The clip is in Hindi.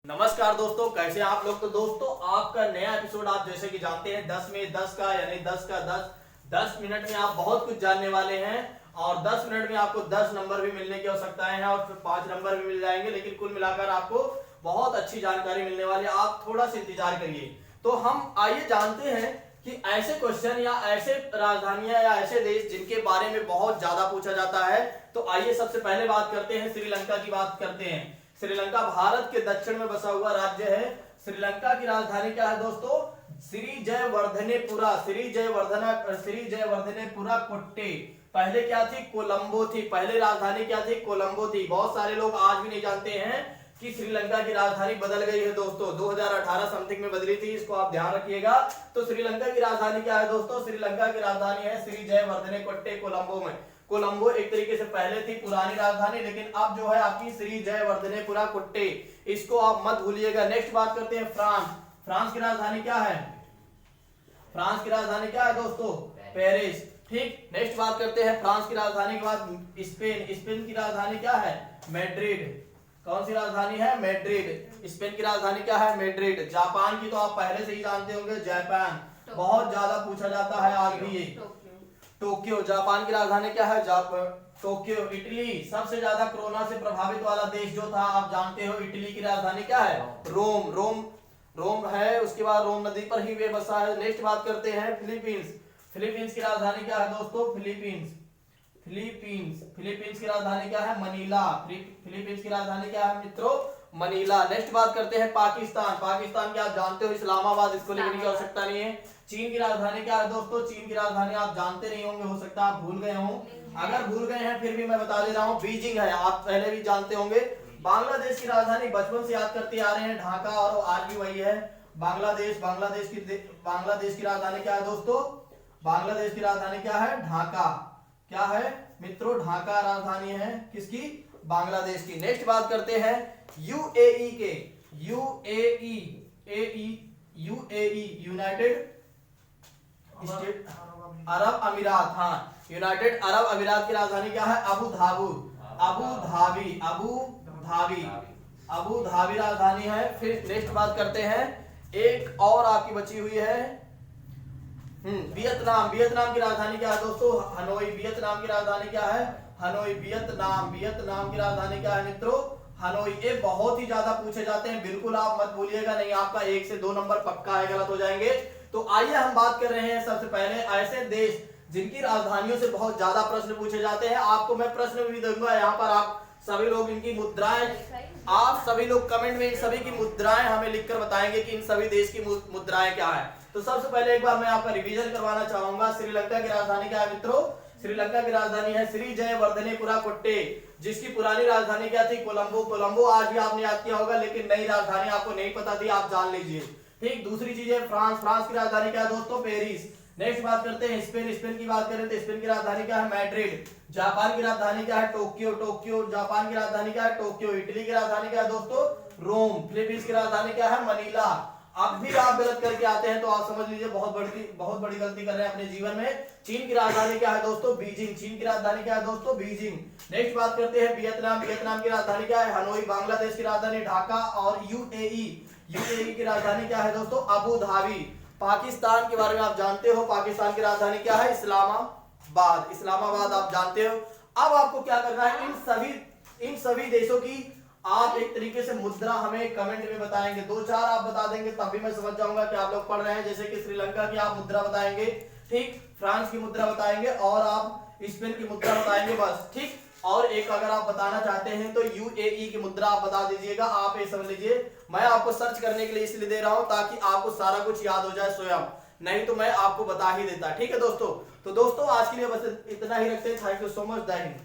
नमस्कार दोस्तों, कैसे हैं आप लोग। तो दोस्तों आपका नया एपिसोड आप जैसे कि जानते हैं 10 में 10 का यानी 10 का 10 मिनट में आप बहुत कुछ जानने वाले हैं और 10 मिनट में आपको 10 नंबर भी मिलने की आवश्यकता है और फिर 5 नंबर भी मिल जाएंगे, लेकिन कुल मिलाकर आपको बहुत अच्छी जानकारी मिलने वाली है। आप थोड़ा सा इंतजार करिए। तो हम आइए जानते हैं कि ऐसे क्वेश्चन या ऐसे राजधानियां या ऐसे देश जिनके बारे में बहुत ज्यादा पूछा जाता है। तो आइए सबसे पहले बात करते हैं श्रीलंका की। बात करते हैं श्रीलंका भारत के दक्षिण में बसा हुआ राज्य है। श्रीलंका की राजधानी क्या है दोस्तों? श्रीजयवर्धनेपुरा। श्रीजयवर्धनेपुरा कुट्टे। पहले क्या थी? कोलंबो थी। पहले राजधानी क्या थी? कोलंबो थी। बहुत सारे लोग आज भी नहीं जानते हैं कि श्रीलंका की राजधानी बदल गई है दोस्तों। 2018 समथिंग में बदली थी, इसको आप ध्यान रखिएगा। तो श्रीलंका की राजधानी क्या है दोस्तों? श्रीलंका की राजधानी है श्रीजयवर्धने कुट्टे, कोलंबो में। कोलंबो एक तरीके से पहले थी पुरानी राजधानी, लेकिन अब जो है आपकी श्रीजयवर्धनेपुरा कुट्टे, इसको आप मत भूलिएगा। नेक्स्ट बात करते हैं फ्रांस। फ्रांस की राजधानी क्या है? फ्रांस की राजधानी क्या है दोस्तों? पेरिस। ठीक। नेक्स्ट बात करते हैं फ्रांस की राजधानी के बाद स्पेन। स्पेन की राजधानी क्या है? मैड्रिड। कौन सी राजधानी है? मैड्रिड। स्पेन की राजधानी क्या है? मैड्रिड। जापान की तो आप पहले से ही जानते होंगे, जापान। बहुत ज्यादा पूछा जाता है आज भी ये। टोक्यो। जापान की राजधानी क्या है? टोक्यो। इटली। सबसे ज्यादा कोरोना से प्रभावित वाला देश जो था आप जानते हो, इटली की राजधानी क्या है? रोम। रोम है। उसके बाद रोम नदी पर ही वे बसा है। नेक्स्ट बात करते हैं फिलीपींस। फिलीपींस की राजधानी क्या है दोस्तों? फिलीपींस की राजधानी क्या है? मनीला। फिलीपींस की राजधानी क्या है मित्रों? मनीला। नेक्स्ट बात करते हैं पाकिस्तान। पाकिस्तान की आप जानते हो इस्लामाबाद, इसको लिखने की आवश्यकता नहीं है। चीन की राजधानी क्या है दोस्तों? चीन की राजधानी आप जानते नहीं होंगे, हो सकता है आप भूल गए हों। अगर भूल गए हैं फिर भी मैं बता दे रहा हूँ, बीजिंग है, आप पहले भी जानते होंगे। बांग्लादेश की राजधानी बचपन से याद करते आ रहे हैं, ढाका, और आज भी वही है बांग्लादेश की राजधानी क्या है दोस्तों? बांग्लादेश की राजधानी क्या है? ढाका। क्या है मित्रों? ढाका राजधानी है किसकी? बांग्लादेश की। नेक्स्ट बात करते हैं यूएई के। यूएई यूनाइटेड स्टेट अरब अमीरात। हाँ, यूनाइटेड अरब अमीरात की राजधानी क्या है? अबू धाबी राजधानी है। फिर नेक्स्ट बात करते हैं, एक और आपकी बची हुई है वियतनाम की राजधानी क्या है दोस्तों? हनोई। वियतनाम की राजधानी क्या है? हनोई। वियतनाम की राजधानी क्या है मित्रों? हनोई। ये बहुत ही ज्यादा पूछे जाते हैं, बिल्कुल आप मत भूलिएगा, नहीं आपका 1 से 2 नंबर पक्का है, गलत हो जाएंगे। तो आइए हम बात कर रहे हैं सबसे पहले ऐसे देश जिनकी राजधानियों से बहुत ज्यादा प्रश्न पूछे जाते हैं। आपको मैं प्रश्न भी दूंगा, यहाँ पर आप सभी लोग इनकी मुद्राएं, आप सभी लोग कमेंट में इन सभी की मुद्राएं हमें लिखकर बताएंगे कि इन सभी देश की मुद्राएं क्या है। तो सबसे पहले एक बार मैं आपका रिवीजन करवाना चाहूंगा। श्रीलंका की राजधानी क्या है मित्रों? श्रीलंका की राजधानी है श्रीजयवर्धनेपुरा कुट्टे, जिसकी पुरानी राजधानी क्या थी? कोलंबो आज भी आपने याद किया होगा, लेकिन नई राजधानी आपको नहीं पता थी, आप जान लीजिए। ठीक। दूसरी चीज है फ्रांस की राजधानी क्या है दोस्तों? पेरिस। नेक्स्ट बात करते हैं स्पेन की बात करें तो स्पेन की राजधानी क्या है? मैड्रिड। जापान की राजधानी क्या है? टोक्यो। जापान की राजधानी क्या है? टोक्यो। इटली की राजधानी क्या है दोस्तों? रोम। फिलीपींस की राजधानी क्या है? मनीला। अब भी आप गलत करके आते हैं तो आप समझ लीजिए बहुत बड़ी गलती कर रहे हैं अपने जीवन में। चीन की राजधानी क्या है दोस्तों? बीजिंग। चीन की राजधानी क्या है दोस्तों? बीजिंग। नेक्स्ट बात करते हैं वियतनाम की राजधानी क्या है? हनोई। बांग्लादेश की राजधानी ढाका। और यूएई की राजधानी क्या है दोस्तों? Abu Dhabi. पाकिस्तान के बारे में आप जानते हो, पाकिस्तान की राजधानी क्या है? इस्लामाबाद आप जानते हो। अब आपको क्या करना है, इन सभी देशों की आप एक तरीके से मुद्रा हमें कमेंट में बताएंगे। 2-4 आप बता देंगे तब भी मैं समझ जाऊंगा कि आप लोग पढ़ रहे हैं। जैसे कि श्रीलंका की आप मुद्रा बताएंगे, ठीक, फ्रांस की मुद्रा बताएंगे और आप स्पेन की मुद्रा बताएंगे, बस। ठीक। और एक अगर आप बताना चाहते हैं तो यूएई की मुद्रा आप बता दीजिएगा। आप ये समझ लीजिए मैं आपको सर्च करने के लिए इसलिए दे रहा हूं ताकि आपको सारा कुछ याद हो जाए स्वयं, नहीं तो मैं आपको बता ही देता। ठीक है दोस्तों। तो दोस्तों आज के लिए बस इतना ही रखते हैं। Thank you so much. जय हिंद।